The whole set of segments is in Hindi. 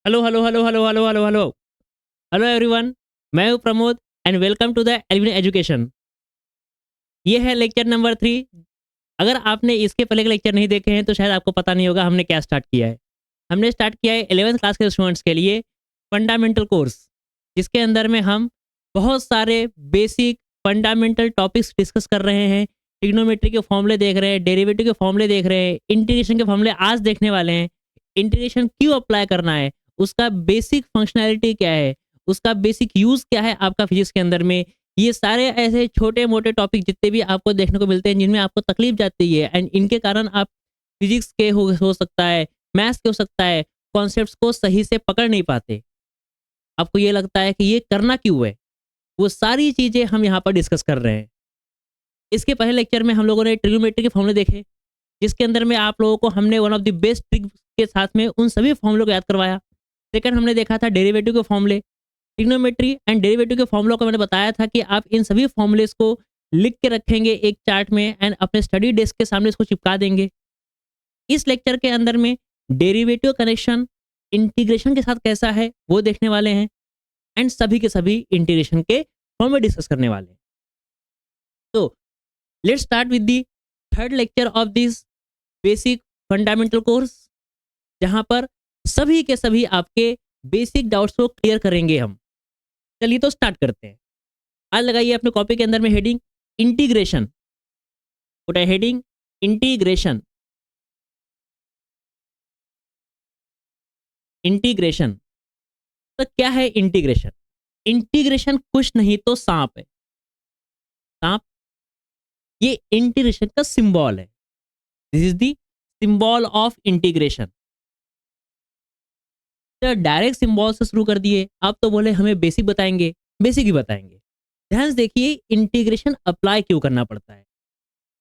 Hello, hello, hello, hello, hello, hello, hello. Hello everyone, मैं हूँ Pramod and welcome to the Elvin education. ये है लेक्चर नंबर 3। अगर आपने इसके पहले के लेक्चर नहीं देखे हैं तो शायद आपको पता नहीं होगा हमने क्या स्टार्ट किया है। हमने स्टार्ट किया है 11th क्लास के स्टूडेंट्स के लिए फंडामेंटल कोर्स, जिसके अंदर में हम बहुत सारे बेसिक फंडामेंटल टॉपिक्स डिस्कस कर रहे हैं। ट्रिग्नोमेट्री के फॉर्मूले देख रहे हैं, डेरिवेटिव के फॉर्मूले देख रहे हैं, इंटीग्रेशन के फॉर्मूले आज देखने वाले हैं। इंटीग्रेशन क्यों अप्लाई करना है, उसका बेसिक फंक्शनैलिटी क्या है, उसका बेसिक यूज़ क्या है आपका फिजिक्स के अंदर में। ये सारे ऐसे छोटे-मोटे टॉपिक जितने भी आपको देखने को मिलते हैं जिनमें आपको तकलीफ जाती है एंड इनके कारण आप फिजिक्स के हो सकता है, मैथ्स के हो सकता है, कॉन्सेप्ट्स को सही से पकड़ नहीं पाते। आपको ये लगता है कि ये करना क्यों है? वो सारी चीज़ें हम यहाँ पर डिस्कस कर रहे हैं। इसके पहले लेक्चर में हम लोगों ने ट्रिग्नोमेट्री के फॉर्मूले देखे, जिसके अंदर में आप लोगों को हमने one of the best tricks के साथ में उन सभी फॉर्मूलों को याद करवाया। सेकंड हमने देखा था डेरिवेटिव के फॉर्मूले। ट्रिग्नोमेट्री एंड डेरिवेटिव के फॉर्मूलों को मैंने बताया था कि आप इन सभी फॉर्मूलेस को लिख के रखेंगे एक चार्ट में एंड अपने स्टडी डेस्क के सामने इसको चिपका देंगे। इस लेक्चर के अंदर में डेरिवेटिव कनेक्शन इंटीग्रेशन के साथ कैसा है वो देखने वाले हैं एंड सभी के सभी इंटीग्रेशन के फॉर्मूले डिस्कस करने वाले हैं। तो let's start with the third lecture of this basic fundamental course, जहां पर सभी के सभी आपके बेसिक डाउट्स को क्लियर करेंगे हम। चलिए तो स्टार्ट करते हैं। आज लगाइए अपने कॉपी के अंदर में हेडिंग इंटीग्रेशन। पुट है हेडिंग इंटीग्रेशन। इंटीग्रेशन तो क्या है इंटीग्रेशन? इंटीग्रेशन कुछ नहीं तो सांप है। सांप ये इंटीग्रेशन का सिंबल है। This is the symbol of integration. तो डायरेक्ट सिंबल से शुरू कर दिए, आप तो बोले हमें बेसिक बताएंगे। बेसिक ही बताएंगे। ध्यान से देखिए इंटीग्रेशन अप्लाई क्यों करना पड़ता है।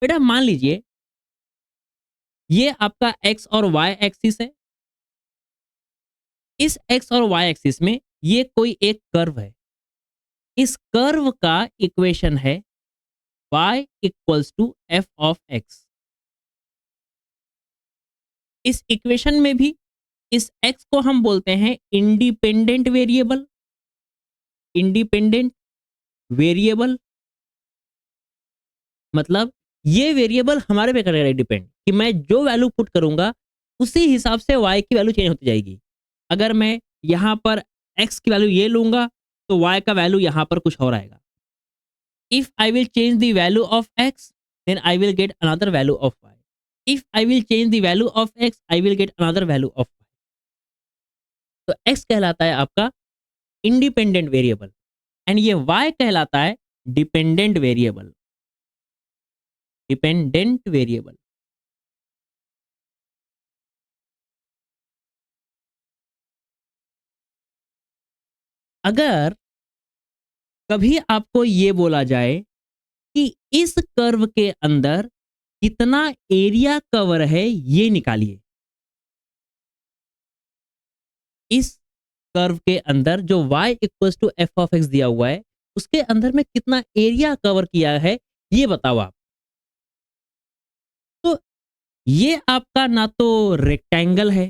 बेटा मान लीजिए ये आपका एक्स और वाई एक्सिस है। इस एक्स और वाई एक्सिस में ये कोई एक कर्व है। इस कर्व का इक्वेशन है y equals to f of x. इस इक्वेशन में भी इस x को हम बोलते हैं इंडिपेंडेंट वेरिएबल। इंडिपेंडेंट वेरिएबल मतलब ये वेरिएबल हमारे पे करेगा डिपेंड कि मैं जो वैल्यू पुट करूंगा उसी हिसाब से y की वैल्यू चेंज होती जाएगी। अगर मैं यहाँ पर x की वैल्यू ये लूंगा तो y का वैल्यू यहाँ पर कुछ और आएगा। If I will change the value of x, then I will get another value of y. If I will change the value of x, I will get another value of y. तो x कहलाता है आपका इंडिपेंडेंट वेरिएबल एंड ये y कहलाता है डिपेंडेंट वेरिएबल। डिपेंडेंट वेरिएबल अगर कभी आपको ये बोला जाए कि इस कर्व के अंदर कितना एरिया कवर है ये निकालिए। इस कर्व के अंदर जो y equals to f of x दिया हुआ है उसके अंदर में कितना एरिया कवर किया है ये बताओ आप। तो ये आपका ना तो रेक्टेंगल है,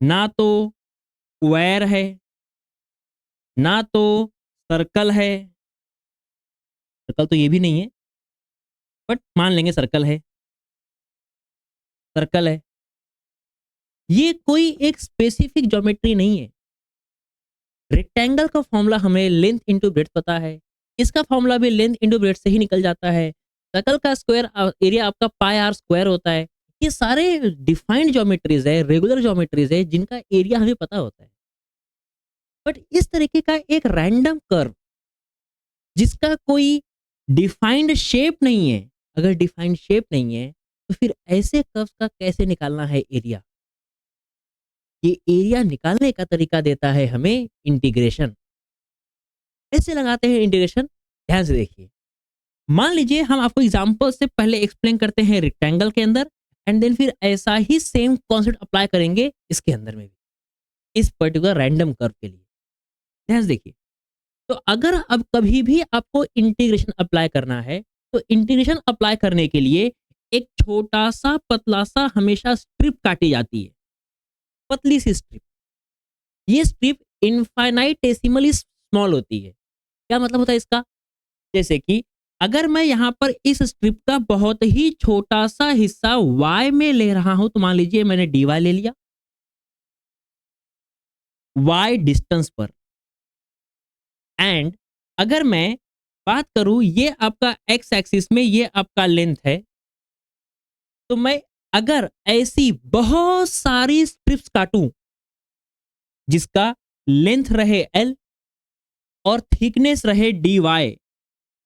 ना तो स्क्वायर है, ना तो सर्कल है। सर्कल तो ये भी नहीं है, बट मान लेंगे सर्कल है। सर्कल है, ये कोई एक स्पेसिफिक ज्योमेट्री नहीं है। रेक्टेंगल का फॉर्मूला हमें लेंथ इंटू ब्रेड्थ पता है, इसका फॉर्मूला भी लेंथ इंटू ब्रेड्थ से ही निकल जाता है। सर्कल का स्क्वायर एरिया आपका पाई आर स्क्वायर होता है। ये सारे डिफाइंड ज्योमेट्रीज है, रेगुलर ज्योमेट्रीज है जिनका एरिया हमें पता होता है। बट इस तरीके का एक रैंडम कर्व जिसका कोई डिफाइंड शेप नहीं है, अगर डिफाइंड शेप नहीं है तो फिर ऐसे कर्व्स का कैसे निकालना है एरिया? ये एरिया निकालने का तरीका देता है हमें इंटीग्रेशन। कैसे लगाते हैं इंटीग्रेशन? ध्यान से देखिए। मान लीजिए हम आपको एग्जांपल से पहले एक्सप्लेन करते हैं रेक्टेंगल के अंदर एंड देन फिर ऐसा ही सेम कॉन्सेप्ट अप्लाई करेंगे इसके अंदर में भी, इस पर्टिकुलर रैंडम कर्व के लिए। ध्यान से देखिए। तो अगर अब कभी भी आपको इंटीग्रेशन अप्लाई करना है तो इंटीग्रेशन अप्लाई करने के लिए एक छोटा सा पतला सा हमेशा स्ट्रिप काटी जाती है। पतली सी स्ट्रिप। ये स्ट्रिप इनफाइनाइटेसिमली स्मॉल होती है। क्या मतलब होता है इसका? जैसे कि अगर मैं यहाँ पर इस स्ट्रिप का बहुत ही छोटा सा हिस्सा y में ले रहा हूं, तो मान लीजिए मैंने dy ले लिया y डिस्टेंस पर, एंड अगर मैं बात करूं ये आपका x एक्सिस में ये आपका लेंथ है, तो मैं अगर ऐसी बहुत सारी स्ट्रिप्स काटूं जिसका लेंथ रहे l और थिकनेस रहे dy,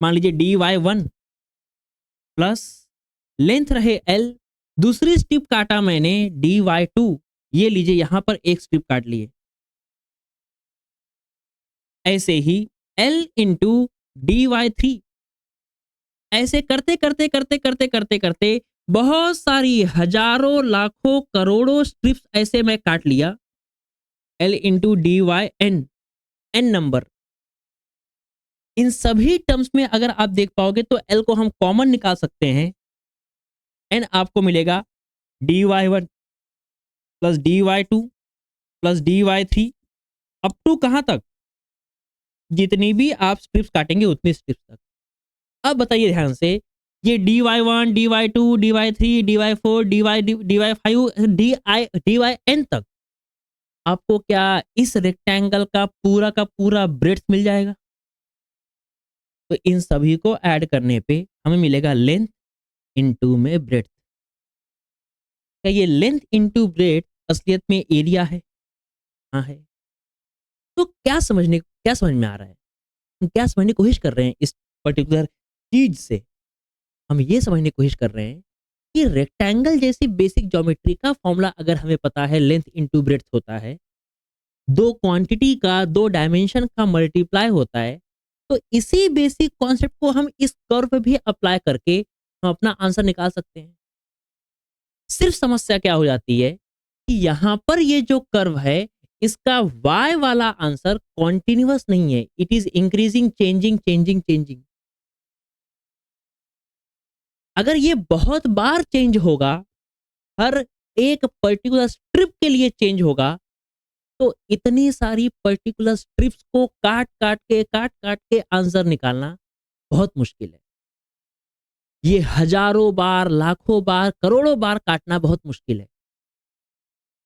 मान लीजिए dy1 प्लस लेंथ रहे l, दूसरी स्ट्रिप काटा मैंने dy2, ये लीजिए यहां पर एक स्ट्रिप काट लिए। ऐसे ही l इंटू dy3, ऐसे करते करते करते करते करते करते बहुत सारी हजारों लाखों करोड़ों स्ट्रिप्स ऐसे मैं काट लिया। l into dy n, n number. इन सभी टर्म्स में अगर आप देख पाओगे तो l को हम कॉमन निकाल सकते हैं। n आपको मिलेगा dy1 plus dy2 plus dy3 up to कहां तक? जितनी भी आप स्ट्रिप्स काटेंगे उतनी स्ट्रिप्स तक। अब बताइए ध्यान से, ये dy1 dy2 dy3 dy4 dy5 dyn तक आपको क्या इस रेक्टेंगल का पूरा ब्रेड्थ मिल जाएगा? तो इन सभी को ऐड करने पे हमें मिलेगा लेंथ इनटू में ब्रेड्थ। क्या ये लेंथ इनटू ब्रेड्थ असलियत में एरिया है? हाँ है। तो क्या समझ में आ रहा है? हम क्या समझने की कोशिश कर रहे हैं इस पर्टिकुलर चीज से? हम ये समझने की कोशिश कर रहे हैं कि रेक्टेंगल जैसी बेसिक ज्योमेट्री का फॉर्मूला अगर हमें पता है लेंथ इनटू ब्रेड्थ होता है, दो क्वांटिटी का दो डायमेंशन का मल्टीप्लाई होता है, तो इसी बेसिक कॉन्सेप्ट को हम इस कर्व पे भी अप्लाई करके हम अपना आंसर निकाल सकते हैं। सिर्फ समस्या क्या हो जाती है कि यहां पर ये जो कर्व है इसका y वाला आंसर कॉन्टिन्यूअस नहीं है, it is increasing changing changing changing. अगर ये बहुत बार चेंज होगा, हर एक पर्टिकुलर स्ट्रिप के लिए चेंज होगा, तो इतनी सारी पर्टिकुलर स्ट्रिप्स को काट काट के आंसर निकालना बहुत मुश्किल है। ये हजारों बार, लाखों बार, करोड़ों बार काटना बहुत मुश्किल है।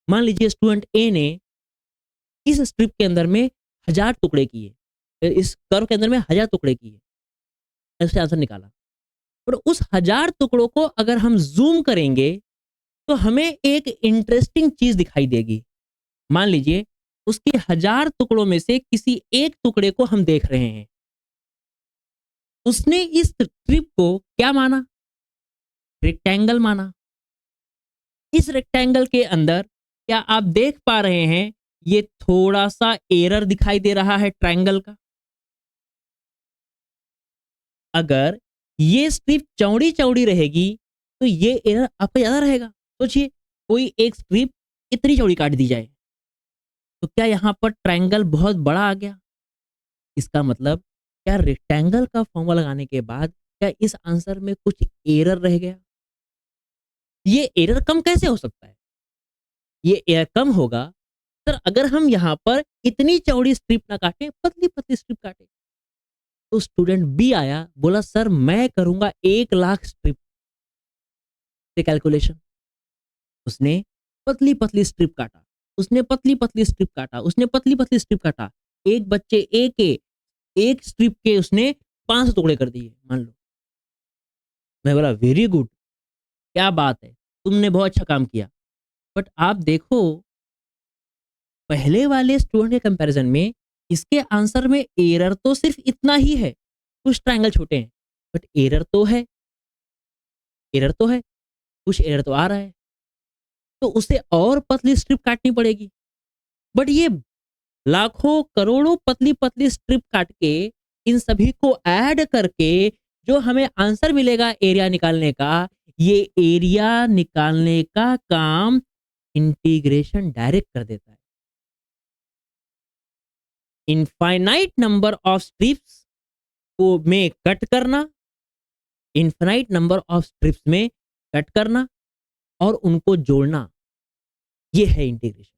मान लीजिए स्टूडेंट ए ने इस स्ट्रिप के अंदर में 1000 टुकड़े किए, इस कर्व के अंदर में 1000 टुकड़े किए, उससे आंसर निकाला। और उस 1000 टुकड़ों को अगर हम जूम करेंगे तो हमें एक इंटरेस्टिंग चीज दिखाई देगी। मान लीजिए उसके 1000 टुकड़ों में से किसी एक टुकड़े को हम देख रहे हैं, उसने इस स्ट्रिप को क्या माना? रेक्टेंगल माना। इस रेक्टेंगल के अंदर क्या आप देख पा रहे हैं ये थोड़ा सा एरर दिखाई दे रहा है ट्रायंगल का? अगर ये स्ट्रिप चौड़ी चौड़ी रहेगी तो ये एरर आपका ज्यादा रहेगा। सोचिए कोई एक स्ट्रिप इतनी चौड़ी काट दी जाए तो क्या यहां पर ट्रायंगल बहुत बड़ा आ गया? इसका मतलब क्या रेक्टेंगल का फॉर्मूला लगाने के बाद क्या इस आंसर में कुछ एरर रह गया? ये एरर कम कैसे हो सकता है? ये एरर कम होगा सर अगर हम यहाँ पर इतनी चौड़ी स्ट्रिप ना काटें, पतली पतली स्ट्रिप काटें। तो स्टूडेंट बी आया, बोला सर मैं करूंगा 1,00,000 स्ट्रिप से कैलकुलेशन। उसने पतली पतली स्ट्रिप काटा, उसने पतली पतली स्ट्रिप काटा, उसने पतली पतली स्ट्रिप काटा। एक बच्चे ए के एक स्ट्रिप के उसने 500 टुकड़े कर दिए मान लो। मैं बोला वेरी गुड, क्या बात है, तुमने बहुत अच्छा काम किया। बट आप देखो पहले वाले स्टूडेंट के कंपैरिजन में इसके आंसर में एरर तो सिर्फ इतना ही है, कुछ ट्रायंगल छोटे हैं, बट एरर तो है, एरर तो है, कुछ एरर तो आ रहा है, तो उसे और पतली स्ट्रिप काटनी पड़ेगी। बट ये लाखों करोड़ों पतली पतली स्ट्रिप काट के इन सभी को ऐड करके जो हमें आंसर मिलेगा एरिया निकालने का, ये एरिया निकालने का काम इंटीग्रेशन डायरेक्ट कर देता है। इनफाइनाइट नंबर ऑफ स्ट्रिप्स को में कट करना, इनफाइनाइट नंबर ऑफ स्ट्रिप्स में कट करना और उनको जोड़ना, ये है इंटीग्रेशन।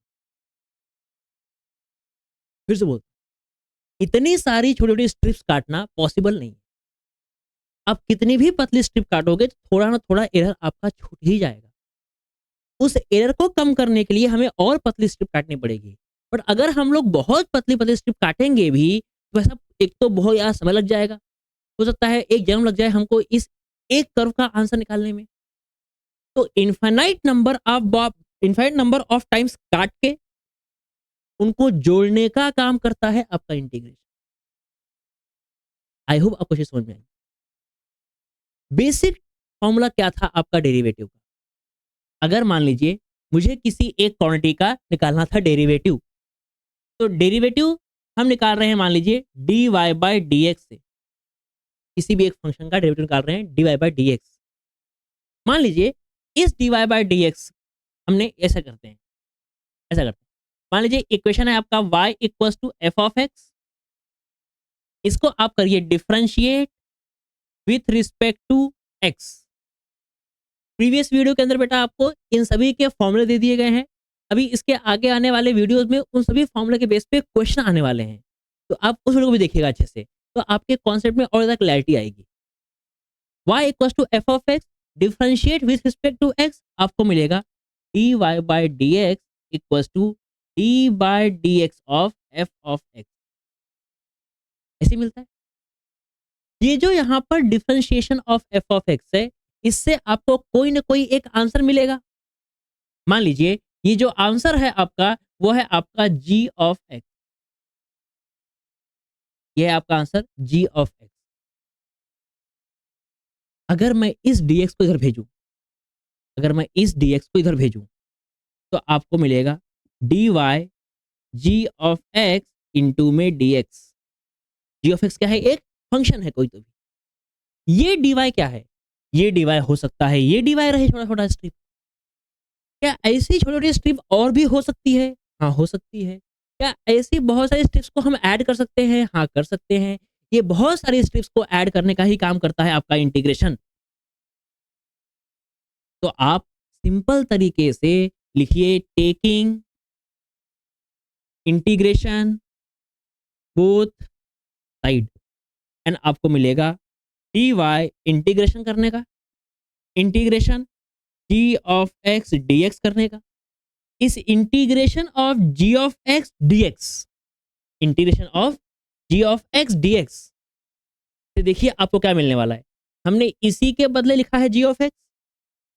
फिर से बोल, इतनी सारी छोटी-छोटी स्ट्रिप्स काटना पॉसिबल नहीं है। आप कितनी भी पतली स्ट्रिप काटोगे तो थोड़ा ना थोड़ा एरर आपका छूट ही जाएगा। उस एरर को कम करने के लिए हमें और पतली स्ट्रिप काटनी पड़ेगी। बट अगर हम लोग बहुत पतली-पतली स्ट्रिप काटेंगे भी, तो वैसा एक तो बहुत ज़्यादा समय लग जाएगा। हो सकता है एक जन्म लग जाए हमको इस एक कर्व का आंसर निकालने में। तो इनफाइनाइट नंबर ऑफ टाइम्स काट के उनको जोड़ने का काम करता है आपका इंटीग्रेशन। आई होप आपको चीज़ समझ में आई। बेसिक फॉर्मूला क्या था आपका डेरिवेटिव का? अगर मान लीजिए मुझे किसी एक क्वांटिटी का निकालना था डेरिवेटिव, तो डेरिवेटिव हम निकाल रहे हैं मान लीजिए dy बाय dx से। किसी भी एक फंक्शन का डेरिवेटिव निकाल रहे हैं dy बाय dx। मान लीजिए इस dy बाय dx हमने ऐसा करते हैं, ऐसा करते हैं। मान लीजिए इक्वेशन है आपका y equals to f of x. इसको आप करिए differentiate with respect to x. Previous video के अंदर बेटा आपको इन सभी के फॉर्मूले दे दिए गए हैं। अभी इसके आगे आने वाले वीडियोस में उन सभी फॉर्मूले के बेस पे क्वेश्चन आने वाले हैं। तो आप उस वीडियो को भी देखिएगा अच्छे से, तो आपके कॉन्सेप्ट में और ज़्यादा क्लैरिटी आएगी। y equals to f of x differentiate with respect to x, आपको मिलेगा dy by dx equals to d by dx of f of x। ऐसे ही मिलता है। ये जो यहाँ पर differentiation of f of x है, इससे आपको कोई ना कोई एक आंसर मिलेगा। मान लीजिए ये जो आंसर है आपका, वो है आपका g ऑफ x। ये है आपका आंसर g ऑफ x। अगर मैं इस dx को इधर भेजूं, अगर मैं इस dx को इधर भेजूं, तो आपको मिलेगा dy g of x into में dx। g ऑफ x क्या है? एक फंक्शन है कोई तो भी। ये dy क्या है? ये dy हो सकता है, ये dy रहे छोटा-छोटा स्ट्रिप। क्या ऐसी छोटी-छोटी स्ट्रिप और भी हो सकती है? हाँ, हो सकती है। क्या ऐसी बहुत सारी स्ट्रिप्स को हम ऐड कर सकते हैं? हाँ, कर सकते हैं। ये बहुत सारी स्ट्रिप्स को ऐड करने का ही काम करता है आपका इंटीग्रेशन। तो आप सिंपल तरीके से लिखिए taking integration both side and आपको मिलेगा dy इंटीग्रेशन करने का, integration g of x dx करने का, इस integration of g of x dx, integration of g of x dx से देखिए आपको क्या मिलने वाला है। हमने इसी के बदले लिखा है g ऑफ x।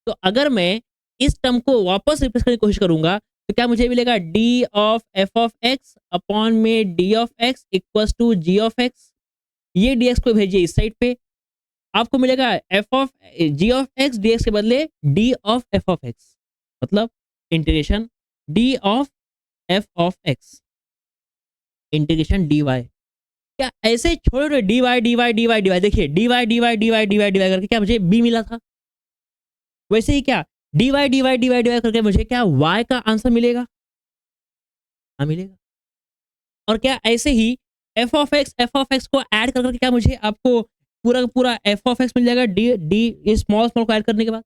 तो अगर मैं इस टर्म को वापस रिप्लेस करने की कोशिश करूंगा, तो क्या मुझे मिलेगा d of f of x upon में d of x equals to g of x। ये dx को भेजिए इस साइड पे, आपको मिलेगा f of g of x dx के बदले d of f of x, मतलब integration d of f of x integration dy। क्या ऐसे छोटे dy dy dy dy देखिए dy dy dy dy dy करके क्या मुझे b मिला था, वैसे ही क्या dy dy dy dy करके मुझे क्या y का आंसर मिलेगा? हाँ, मिलेगा। और क्या ऐसे ही f ऑफ x को ऐड कर करके क्या मुझे आपको पूरा का पूरा f ऑफ x मिल जाएगा d d स्मॉल स्मॉल को ऐड करने के बाद?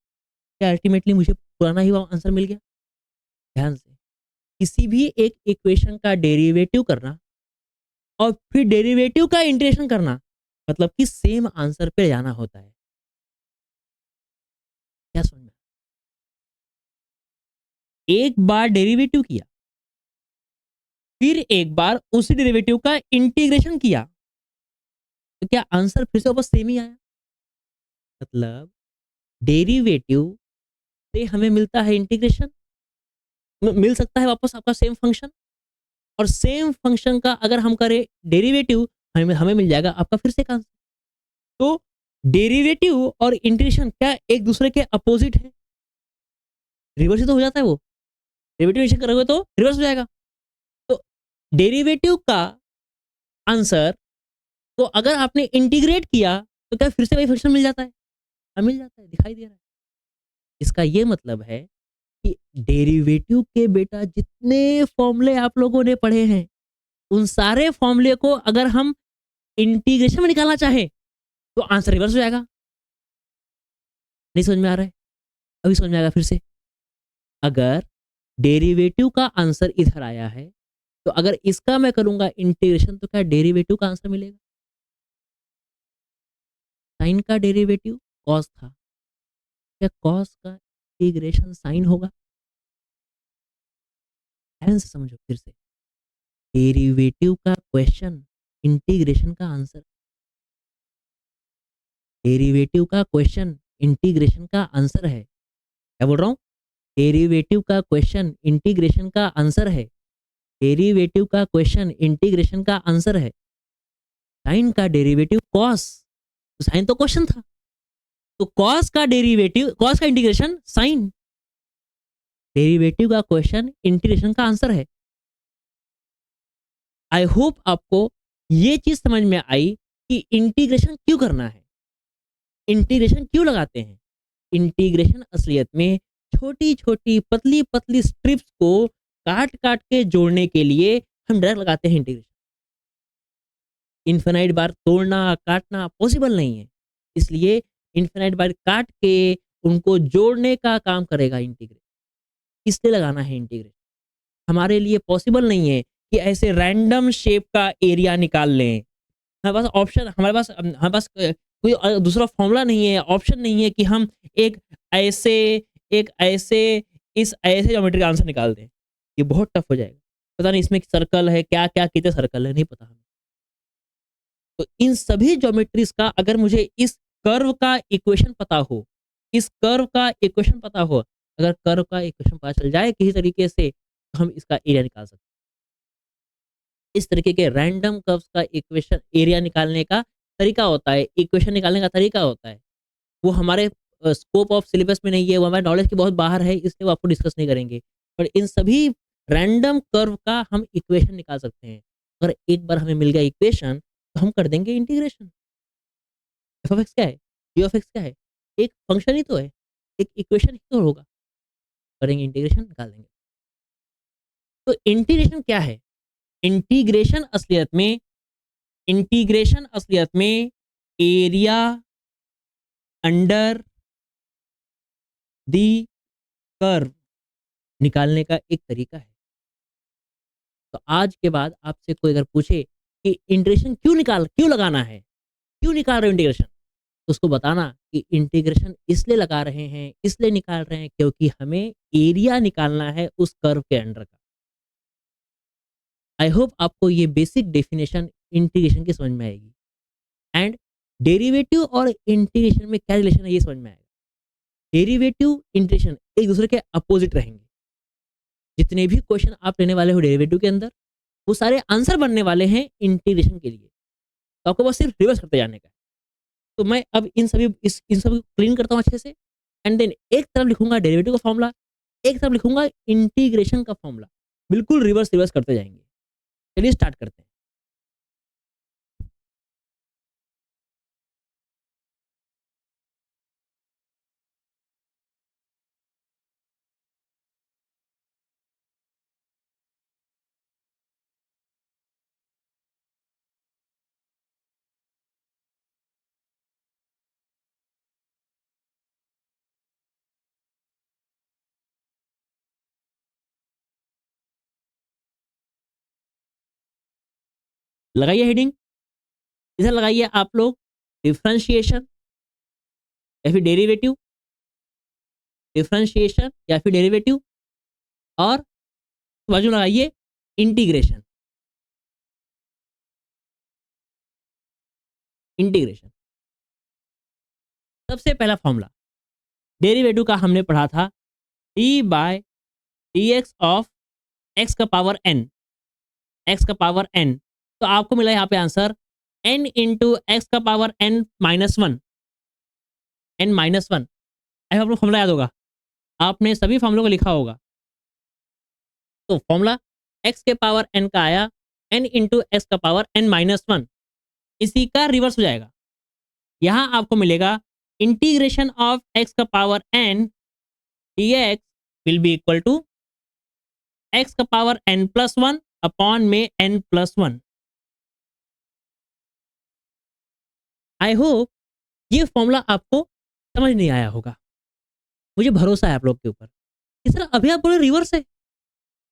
क्या अल्टीमेटली मुझे पुराना ही आंसर मिल गया? ध्यान से, किसी भी एक इक्वेशन का डेरिवेटिव करना और फिर डेरिवेटिव का इंटीग्रेशन करना, मतलब कि सेम आंसर पे जाना होता है। क्या समझ में? एक बार डेरिवेटिव किया, फिर एक बार उसी डेरिवेटिव का इंटीग्रेशन किया, तो क्या आंसर फिर से वापस सेम ही आया? मतलब डेरिवेटिव से हमें मिलता है इंटीग्रेशन, मिल सकता है वापस आपका सेम फंक्शन, और सेम फंक्शन का अगर हम करें डेरिवेटिव, हमें हमें मिल जाएगा आपका फिर से एक आंसर। तो डेरिवेटिव और इंटीग्रेशन क्या एक दूसरे के अपोजिट है? रिवर्स ही तो हो जाता है वो। डेरिवेटिव इंटीग्रेशन करोगे तो रिवर्स हो जाएगा। तो डेरिवेटिव का आंसर को अगर आपने इंटीग्रेट किया, तो क्या फिर से वही फंक्शन मिल जाता है? हाँ, मिल जाता है, दिखाई दे रहा है। इसका ये मतलब है कि डेरिवेटिव के बेटा जितने फॉर्मूले आप लोगों ने पढ़े हैं, उन सारे फॉर्मूले को अगर हम इंटीग्रेशन में निकालना चाहें, तो आंसर रिवर्स हो जाएगा। नहीं समझ में आ रहा है? अभी समझ में आएगा फिर से। अगर डेरिवेटिव का आंसर इधर आया है, तो अगर इसका मैं करूँगा इंटीग्रेशन तो क्या डेरिवेटिव का आंसर मिलेगा? साइन का डेरिवेटिव कॉस था, क्या कॉस का इंटीग्रेशन साइन होगा? ध्यान से समझो फिर से, डेरिवेटिव का क्वेश्चन इंटीग्रेशन का आंसर, डेरिवेटिव का क्वेश्चन इंटीग्रेशन का आंसर है। क्या बोल रहा हूँ? डेरिवेटिव का क्वेश्चन इंटीग्रेशन का आंसर है। डेरिवेटिव का क्वेश्चन इंटीग्रेशन का आंसर है। साइन का डेरिवेटिव कॉस, तो साइन तो क्वेश्चन था, तो कॉस का डेरिवेटिव, कॉस का इंटीग्रेशन साइन, डेरिवेटिव का क्वेश्चन इंटीग्रेशन का आंसर है। आई होप आपको ये चीज समझ में आई कि इंटीग्रेशन क्यों करना है, इंटीग्रेशन क्यों लगाते हैं। इंटीग्रेशन असलियत में छोटी छोटी पतली पतली स्ट्रिप्स को काट काट के जोड़ने के लिए हम डायरेक्ट लगाते हैं इंटीग्रेशन। इन्फिनाइट बार तोड़ना काटना पॉसिबल नहीं है, इसलिए इन्फिनाइट बार काट के उनको जोड़ने का काम करेगा इंटीग्रेशन, इसलिए लगाना है इंटीग्रेशन। हमारे लिए पॉसिबल नहीं है कि ऐसे रैंडम शेप का एरिया निकाल लें। हमारे पास ऑप्शन, हमारे पास कोई दूसरा फॉर्मूला नहीं है, ऑप्शन नहीं है कि हम एक ऐसे एक ऐसे इस ऐसे ज्योमेट्री का आंसर निकाल दें। ये बहुत टफ हो जाएगा। पता नहीं इसमें सर्कल है, क्या-क्या कितने सर्कल है, नहीं पता हमें। तो इन सभी ज्योमेट्रीज़ का अगर मुझे इस कर्व का इक्वेशन पता हो, इस कर्व का इक्वेशन पता हो, अगर कर्व का इक्वेशन पता चल जाए किसी तरीके से, तो हम इसका एरिया निकाल सकते हैं। इस तरीके के रैंडम कर्व्स का इक्वेशन एरिया निकालने का तरीका होता है, इक्वेशन निकालने का तरीका होता है। वो हमारे स्कोप ऑफ सिलेबस में नहीं है, वो हमारे नॉलेज के बहुत बाहर है, इसलिए वो आपको डिस्कस नहीं करेंगे। पर इन सभी रैंडम कर्व का हम इक्वेशन निकाल सकते हैं। अगर एक बार हमें मिल गया इक्वेशन, तो हम कर देंगे इंटीग्रेशन। एफ ऑफ एक्स क्या है? जी ऑफ एक्स क्या है? एक फंक्शन ही तो है, एक इक्वेशन ही तो होगा। करेंगे इंटीग्रेशन, निकाल देंगे। तो इंटीग्रेशन क्या है? इंटीग्रेशन असलियत में इंटीग्रेशन असलियत में एरिया अंडर दी कर्व निकालने का एक तरीका है। तो आज के बाद आपसे कोई अगर पूछे कि इंटीग्रेशन क्यों लगाना है, क्यों निकाल रहे हो इंटीग्रेशन, तो उसको बताना कि इंटीग्रेशन इसलिए लगा रहे हैं, इसलिए निकाल रहे हैं क्योंकि हमें एरिया निकालना है उस कर्व के अंडर का। आई होप आपको ये बेसिक डेफिनेशन इंटीग्रेशन की समझ में आएगी एंड डेरिवेटिव और इंटीग्रेशन में क्या रिलेशन है ये समझ में आएगा। डेरिवेटिव इंटीग्रेशन एक दूसरे के अपोजिट रहेंगे। जितने भी क्वेश्चन आप लेने वाले हो डेरिवेटिव के अंदर, वो सारे आंसर बनने वाले हैं इंटीग्रेशन के लिए। तो आपको बस सिर्फ रिवर्स करते जाने का है। तो मैं अब इन सभी को क्लीन करता हूँ अच्छे से एंड देन एक तरफ लिखूंगा डेरिवेटिव का फॉर्मूला, एक तरफ लिखूंगा इंटीग्रेशन का फॉर्मूला। बिल्कुल रिवर्स रिवर्स करते जाएंगे। चलिए स्टार्ट करते हैं। लगाइए हेडिंग, इधर लगाइए आप लोग डिफरेंशिएशन या फिर डेरिवेटिव, डिफरेंशिएशन या फिर डेरिवेटिव, और बाजू लगाइए इंटीग्रेशन। इंटीग्रेशन सबसे पहला फॉर्मूला डेरिवेटिव का हमने पढ़ा था d by d x of x का पावर एन, एक्स का पावर एन। तो आपको मिला यहाँ पे आंसर एन इंटू एक्स का power n minus one, n minus one. ऐसा आपको फॉर्मूला याद होगा, आपने सभी फॉर्मूलों को लिखा होगा। तो फॉर्मूला एक्स के पावर एन का आया एन इंटू एक्स का पावर एन माइनस वन, इसी का रिवर्स हो जाएगा। यहाँ आपको मिलेगा इंटीग्रेशन ऑफ एक्स का power n d x will be equal to x का power n plus one upon में n plus one. I hope ये फॉर्मूला आपको समझ नहीं आया होगा। मुझे भरोसा है आप लोग के ऊपर कि सर अभी आप बोले रिवर्स है,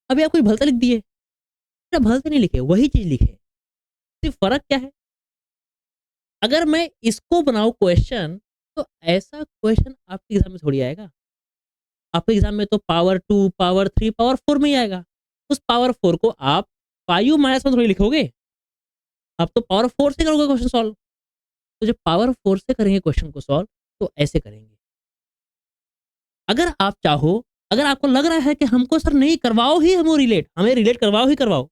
अभी आप कुछ भलता लिख दिए। भलते नहीं लिखे, वही चीज़ लिखे। सिर्फ़ फ़र्क क्या है? अगर मैं इसको बनाऊँ क्वेश्चन, तो ऐसा क्वेश्चन आपके एग्ज़ाम में थोड़ी आएगा। आपके एग्ज़ाम में तो पावर 2, पावर 3, पावर 4 में ही आएगा। उस पावर 4 को आप 5 - 1 थोड़ी लिखोगे। आप तो पावर 4 से करोगे क्वेश्चन सॉल्व। तो जब पावर 4 से करेंगे क्वेश्चन को सॉल्व, तो ऐसे करेंगे। अगर आप चाहो, अगर आपको लग रहा है कि हमको सर नहीं करवाओ ही हम रिलेट, हमें रिलेट करवाओ ही करवाओ,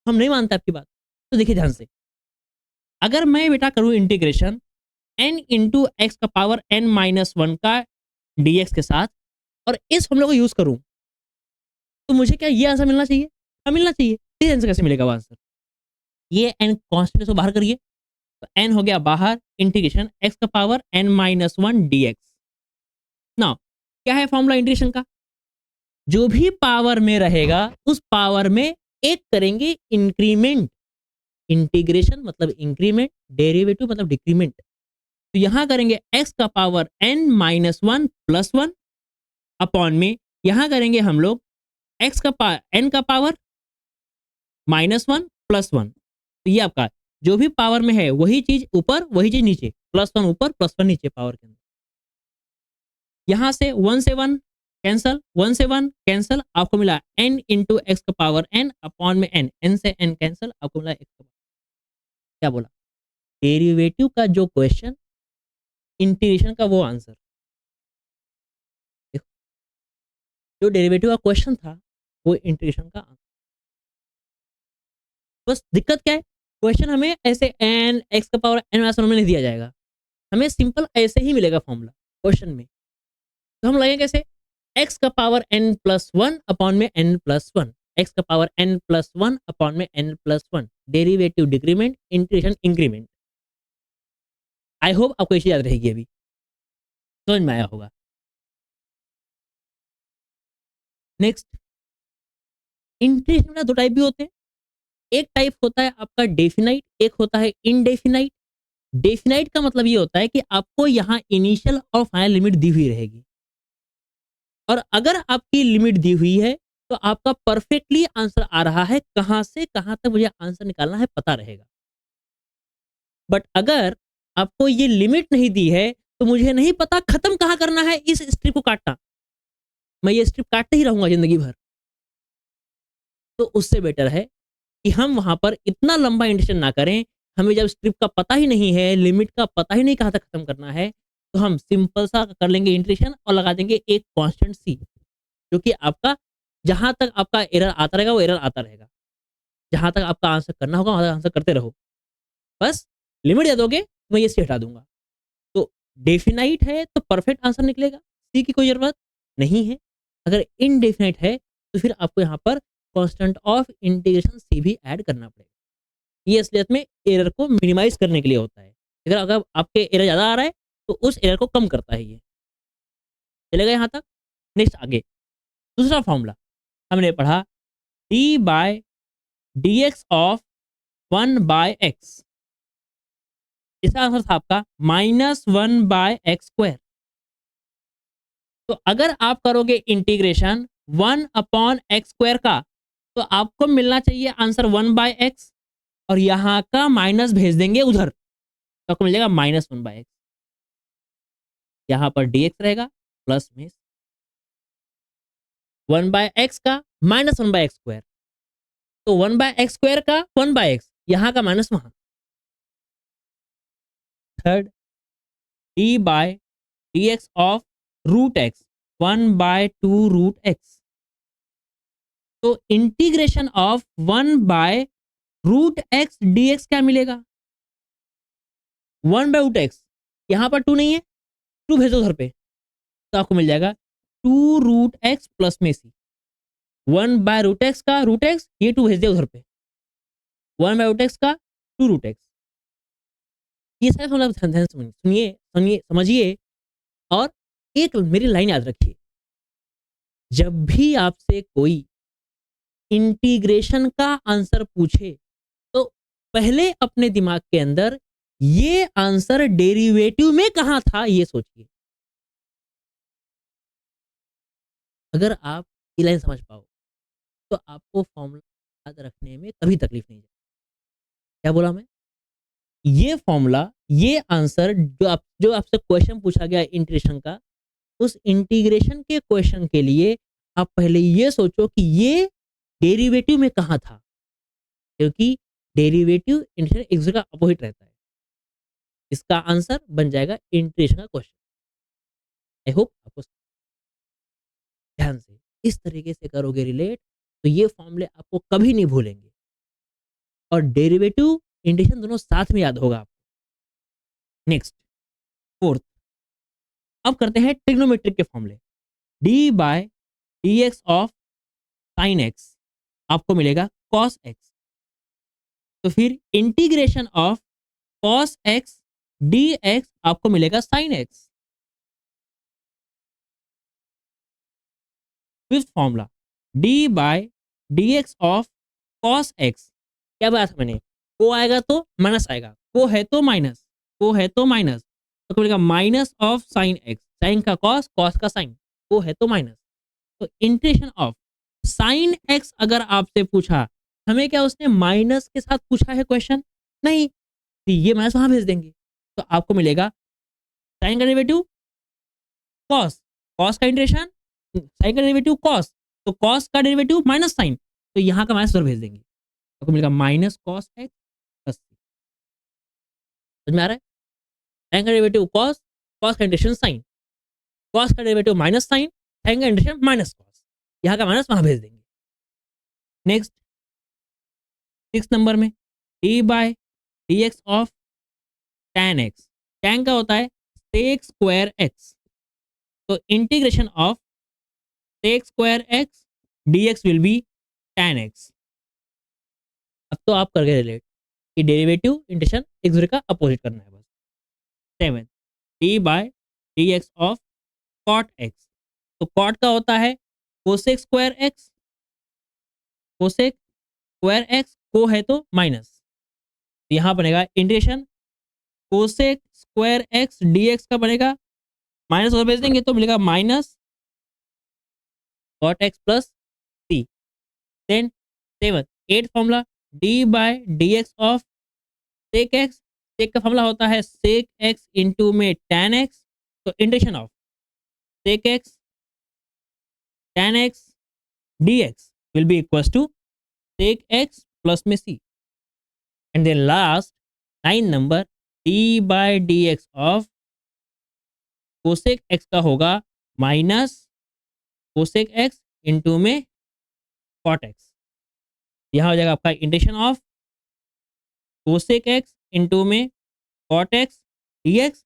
हम नहीं मानते आपकी बात। तो देखिए ध्यान से, अगर मैं बेटा करूँ इंटीग्रेशन n इंटू एक्स का पावर n-1 का dx के साथ और इस फॉर्मूला को यूज़ करूँ, तो मुझे क्या ये आंसर मिलना चाहिए? हाँ, मिलना चाहिए। इस आंसर कैसे मिलेगा वो आंसर? ये n कांस्टेंट इसको बाहर करिए, तो n हो गया बाहर इंटीग्रेशन x का पावर n-1 dx। नाउ क्या है फॉर्मूला इंटीग्रेशन का? जो भी पावर में रहेगा, उस पावर में एक करेंगे इंक्रीमेंट। इंटीग्रेशन मतलब इंक्रीमेंट, डेरिवेटिव मतलब डिक्रीमेंट। तो यहां करेंगे x का पावर n-1 प्लस 1 अपॉन में यहां करेंगे हम लोग x का n का पावर -1 प्लस 1। तो ये आपका जो भी पावर में है वही चीज ऊपर वही चीज नीचे, +1 ऊपर +1 नीचे पावर के अंदर। यहां से 1 से 1 कैंसल, 1 से 1 कैंसल, आपको मिला n इंटू एक्स का पावर n अपॉन में n से n कैंसल, आपको मिला x का क्या बोला? डेरिवेटिव का जो क्वेश्चन, इंटीग्रेशन का वो आंसर। देखो, जो डेरिवेटिव का क्वेश्चन था वो इंटीग्रेशन का आंसर। बस दिक्कत क्या है? क्वेश्चन हमें ऐसे n x का पावर n माइनस 1 में नहीं दिया जाएगा। हमें सिंपल ऐसे ही मिलेगा फॉर्मूला क्वेश्चन में। तो हम लगाएंगे कैसे? x का पावर n प्लस 1 अपॉन में n प्लस 1, x का पावर n प्लस 1 अपॉन में n plus 1, derivative decrement, integration increment. I hope आपको ये चीज याद रहेगी, अभी समझ में आया होगा। नेक्स्ट, इंटीग्रेशन में दो टाइप भी होते हैं। एक टाइप होता है आपका डेफिनाइट, एक होता है इनडेफिनाइट। डेफिनाइट का मतलब ये होता है कि आपको यहाँ इनिशियल और फाइनल लिमिट दी हुई रहेगी, और अगर आपकी लिमिट दी हुई है तो आपका परफेक्टली आंसर आ रहा है, कहां से कहां तक मुझे आंसर निकालना है पता रहेगा। बट अगर आपको ये लिमिट नहीं दी है, तो मुझे नहीं पता खत्म कहां करना है इस स्ट्रिप को काटना, मैं ये स्ट्रिप काटते ही रहूंगा जिंदगी भर। तो उससे बेटर है कि हम वहां पर इतना लंबा इंडेक्शन ना करें। हमें जब स्ट्रिप का पता ही नहीं है, लिमिट का पता ही नहीं कहां तक खत्म करना है, तो हम सिंपल सा कर लेंगे इंटीग्रेशन और लगा देंगे एक कांस्टेंट सी, जो कि आपका जहां तक आपका एरर आता रहेगा वो एरर आता रहेगा। जहां तक आपका आंसर करना होगा वहां तक आंसर करते रहो। बस लिमिट दे दोगे, मैं ये सी हटा दूंगा। तो डेफिनाइट है तो परफेक्ट आंसर निकलेगा, सी की कोई जरूरत नहीं है। अगर इनडेफिनाइट है तो फिर आपको यहाँ पर कांस्टेंट ऑफ इंटीग्रेशन सी भी ऐड करना पड़ेगा। ये असलियत में एरर को मिनिमाइज करने के लिए होता है। अगर अगर आपके एरर ज़्यादा आ रहा है तो उस एरर को कम करता है ये। चलेगा यहाँ तक? नेक्स्ट आगे दूसरा फॉर्मूला हमने पढ़ा, d by d x of 1/x। इसका आंसर था आपका -1/x²। तो अगर आप करोगे इंटीग्रेशन 1/x² का, तो आपको मिलना चाहिए आंसर 1/x, और यहाँ का माइनस भेज देंगे उधर, तो आपको मिल जाएगा -1/x। यहाँ पर dx रहेगा प्लस में 1/x का -1/x², तो 1/x² का 1/x, यहाँ का माइनस वहां। Third, d by d x of √x 1/2 √x। तो इंटीग्रेशन ऑफ 1/√x dx क्या मिलेगा? 1/√x, यहाँ पर 2 नहीं है, 2 भेजो उधर पे, तो आपको मिल जाएगा 2 √x प्लस में सी। 1/√x का √x, ये 2 भेज दिया उधर पे, 1/√x का 2 √x। ये सारे फॉर्मूला ध्यान ध्यान से सुनिए सुनिए समझिए, और एक मेरी लाइन याद रखिए, जब भी आपसे कोई इंटीग्रेशन का आंसर पूछे, तो पहले अपने दिमाग के अंदर ये आंसर डेरिवेटिव में कहां था ये सोचिए। अगर आप ये लाइन समझ पाओ, तो आपको फॉर्मूला याद रखने में कभी तकलीफ नहीं जाएगी। क्या बोला मैं? ये फ़ॉर्मूला, ये आंसर जो आपसे क्वेश्चन पूछा गया इंटीग्रेशन का, उस इंटीग्रेशन के क्वेश्चन के लिए आप पहले ये सोचो कि ये डेरिवेटिव में कहाँ था? क्योंकि डेरिवेटिव इंटीग्रेशन एक दूसरे का अपोज़िट रहता है। इसका आंसर बन जाएगा इंटीग्रेशन का क्वेश्चन। आई होप आपको ध्यान से इस तरीके से करोगे रिलेट, तो ये फ़ॉर्मूले आपको कभी नहीं भूलेंगे और डेरिवेटिव, इंटीग्रेशन दोनों साथ में याद होगा आपको। नेक्स्ट, फोर्थ, अब करते हैं ट्रिग्नोमेट्रिक के फॉर्मूले। D by d x of sine x आपको मिलेगा कॉस एक्स। तो फिर integration of cos x d x आपको मिलेगा sine x. Fifth formula, d by d x of cos x. क्या बात है मैंने, को आएगा तो माइनस आएगा, को है तो माइनस, को है तो माइनस, तो मिलेगा minus of sine x, sine का कॉस, कॉस का साइन, को है तो माइनस। तो इंटीग्रेशन ऑफ साइन एक्स अगर आपसे पूछा, हमें क्या उसने माइनस के साथ पूछा है क्वेश्चन? नहीं, तो ये माइनस वहां भेज देंगे, तो आपको मिलेगा साइन का डेरिवेटिव कॉस, कॉस का इंटीग्रेशन साइन का डेरिवेटिव कॉस, तो कॉस का डेरिवेटिव माइनस साइन, तो यहाँ का माइनस उधर भेज देंगे, आपको मिलेगा माइनस कॉस एक्स प्लस सी। समझ में आ रहा है? साइन का डेरिवेटिव कॉस, कॉस का इंटीग्रेशन साइन, कॉस का डेरिवेटिव माइनस साइन, साइन का इंटीग्रेशन माइनस कॉस, यहाँ का माइनस वहां भेज देंगे। नेक्स्ट, 6 नंबर में D by d x of tan x, tan का होता है sec स्क्वायर एक्स, तो integration of sec square x dx will be tan x. अब तो आप करके रिलेट कि डेरिवेटिव इंटीग्रेशन एक दूसरे का अपोजिट करना है बस। 7, d by d x of cot x, तो कॉट का होता है cosec square x, cosec square x, को है तो माइनस, यहाँ बनेगा integration cosec square x d x का बनेगा माइनस, और भेज देंगे तो मिलेगा minus cot x plus c. Then 7, 8 formula, d by d x of sec x, sec का फॉर्मूला होता है सेक एक्स इंटू में टैन एक्स, तो integration of sec x tan x d x will be equal to sec x plus में c. And then last 9 number, d by d x of cosec x का होगा माइनस कोसेक एक्स इंटू में कॉट एक्स, यहाँ हो जाएगा आपका integration of cosec x into में cot x d x.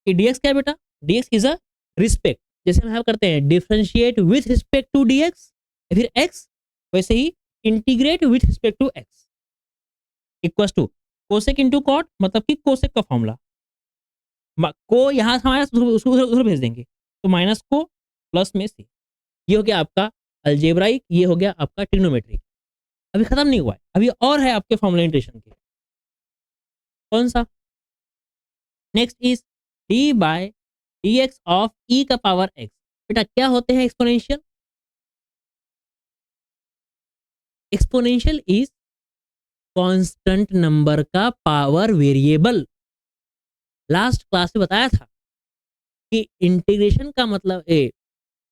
D x क्या है बेटा? D x is a respect, जैसे हम यहाँ करते हैं differentiate with respect to D x फिर एक्स, वैसे ही integrate with respect to x equal to cosec into cot, मतलब कि कोसेक का फॉर्मूला को यहाँ से माइनस उसको उधर भेज देंगे, तो माइनस को प्लस में सी। ये हो गया आपका अलजेब्राइक, ये हो गया आपका ट्रिग्नोमेट्रिक। अभी खत्म नहीं हुआ है, अभी और है आपके फॉर्मूला इंटीग्रेशन के। कौन सा? Next is d by d x of e का पावर एक्स। बेटा क्या होते हैं exponential? Exponential is constant number का पावर वेरिएबल। लास्ट क्लास में बताया था कि इंटीग्रेशन का मतलब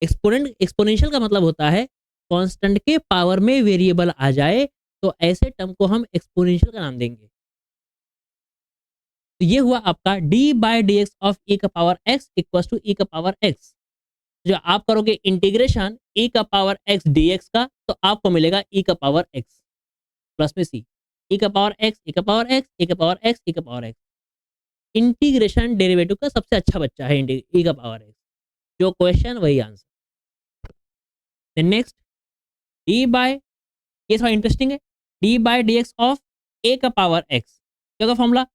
एक्सपोनेंशियल का मतलब होता है कांस्टेंट के पावर में वेरिएबल आ जाए, तो ऐसे टर्म को हम एक्सपोनेंशियल का नाम देंगे। तो ये हुआ आपका d by d x of e का power x equal to e का पावर एक्स। जो आप करोगे इंटीग्रेशन ई का पावर एक्स डी एक्स का, तो आपको मिलेगा ई का पावर एक्स प्लस में सी, ई का पावर एक्स, ई का पावर एक्स, ई का पावर एक्स, ई का पावर एक्स। इंटीग्रेशन डेरिवेटिव का सबसे अच्छा बच्चा है ई का पावर एक्स, जो क्वेश्चन वही आंसर। नेक्स्ट, डी बाय, ये थोड़ा इंटरेस्टिंग है, d by d x of a का पावर एक्स। क्या का फॉर्मूला?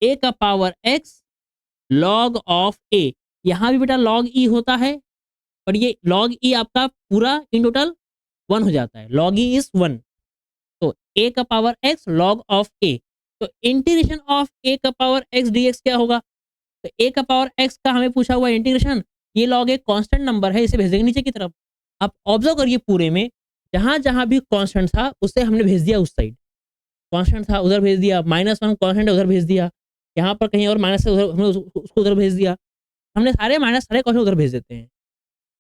ए का power x log of a. यहाँ भी बेटा लॉग ई होता है, पर ये लॉग ई आपका पूरा इन टोटल 1 हो जाता है, लॉग ई इज 1। तो ए का पावर एक्स लॉग ऑफ ए, तो इंटीग्रेशन ऑफ ए का पावर एक्स डी एक्स क्या होगा? तो ए का पावर एक्स का हमें पूछा हुआ इंटीग्रेशन, ये लॉग एक कांस्टेंट नंबर है, इसे भेज देंगे नीचे की तरफ। आप ऑब्जर्व करिए पूरे में जहाँ भी कांस्टेंट था उसे हमने भेज दिया उस साइड, कांस्टेंट था उधर भेज दिया, -1 कांस्टेंट है उधर भेज दिया, यहाँ पर कहीं और माइनस है उधर हमने उसको उधर भेज दिया। हमने सारे माइनस सारे कांस्टेंट उधर भेज देते हैं।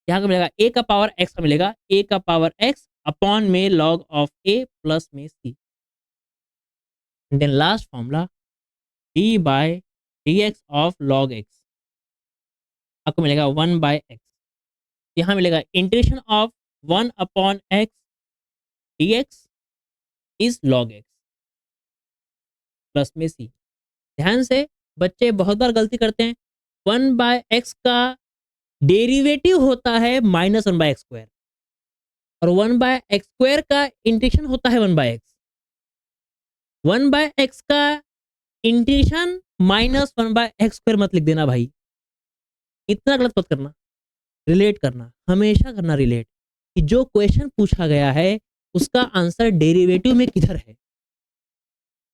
यहाँ का मिलेगा a का पावर x का मिलेगा a का पावर x अपॉन में लॉग ऑफ a प्लस में c। Then last formula d by dx of log x आपको मिलेगा 1/x। यहाँ मिलेगा integration of 1 upon x dx is log x plus में c। ध्यान से बच्चे बहुत बार गलती करते हैं, 1/x का डेरिवेटिव होता है -1/x² और 1/x² का इंटीग्रेशन होता है 1/x। 1/x का इंटीग्रेशन -1/x² मत लिख देना भाई, इतना गलत मत करना। रिलेट करना, हमेशा करना रिलेट, कि जो क्वेश्चन पूछा गया है उसका आंसर डेरिवेटिव में किधर है।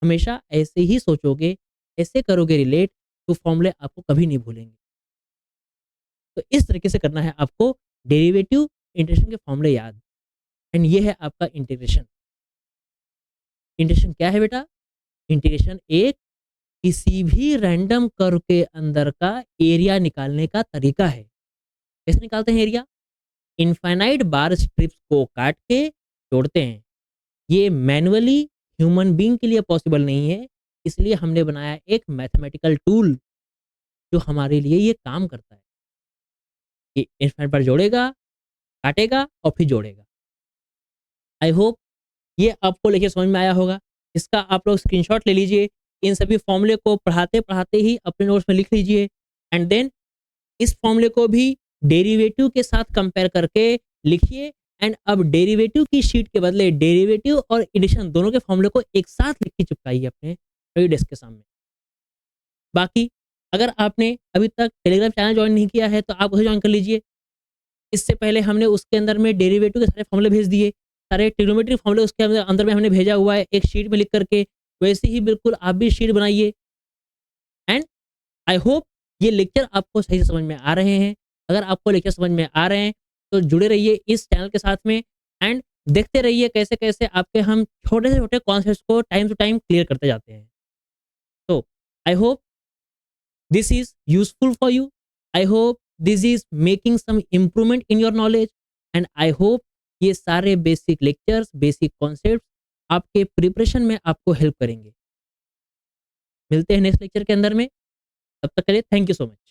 हमेशा ऐसे ही सोचोगे, ऐसे करोगे रिलेट, तो फॉर्मूले आपको कभी नहीं भूलेंगे। तो इस तरीके से करना है आपको डेरिवेटिव इंटीग्रेशन के फॉर्मूले याद। एंड ये है आपका इंटीग्रेशन। इंटीग्रेशन क्या है बेटा? इंटीग्रेशन एक किसी भी रैंडम कर्व के अंदर का एरिया निकालने का तरीका है। कैसे निकालते हैं एरिया? इनफाइनाइट बार स्ट्रिप्स को काट के जोड़ते हैं। ये मैन्युअली ह्यूमन बीइंग के लिए पॉसिबल नहीं है, इसलिए हमने बनाया एक मैथमेटिकल टूल जो हमारे लिए ये काम करता है। ये इनफाइनाइट बार जोड़ेगा, काटेगा और फिर जोड़ेगा। आई होप ये आपको लेके समझ में आया होगा। इसका आप लोग स्क्रीनशॉट ले लीजिए। इन सभी फॉर्मूले को पढ़ाते-पढ़ाते ही अपने नोट्स में लिख लीजिए एंड देन इस फॉर्मूले को भी डेरिवेटिव के साथ कंपेयर करके लिखिए एंड अब डेरिवेटिव की शीट के बदले डेरिवेटिव और एडिशन दोनों के फॉर्मूले को एक साथ लिख के चिपकाइए अपने स्टडी डेस्क के सामने। बाकी अगर आपने अभी तक टेलीग्राम चैनल जॉइन नहीं किया है तो आप उसे जॉइन कर लीजिए। इससे पहले हमने उसके अंदर में डेरिवेटिव के सारे फॉर्मूले भेज दिए, सारे ट्रिग्नोमेट्री फॉर्मूले उसके अंदर अंदर में हमने भेजा हुआ है एक शीट में लिख करके। वैसे ही बिल्कुल आप भी शीट बनाइए एंड आई होप ये लेक्चर आपको सही से समझ में आ रहे हैं। अगर आपको लेक्चर समझ में आ रहे हैं तो जुड़े रहिए इस चैनल के साथ में एंड देखते रहिए कैसे-कैसे आपके हम छोटे से छोटे कॉन्सेप्ट्स को टाइम टू टाइम क्लियर करते जाते हैं। तो I hope this is useful for you. I hope this is making some improvement in your knowledge and I hope ये सारे बेसिक लेक्चर्स, बेसिक कॉन्सेप्ट्स आपके प्रिपरेशन में आपको हेल्प करेंगे। मिलते हैं नेक्स्ट लेक्चर के अंदर में। तब तक के लिए थैंक यू सो मच।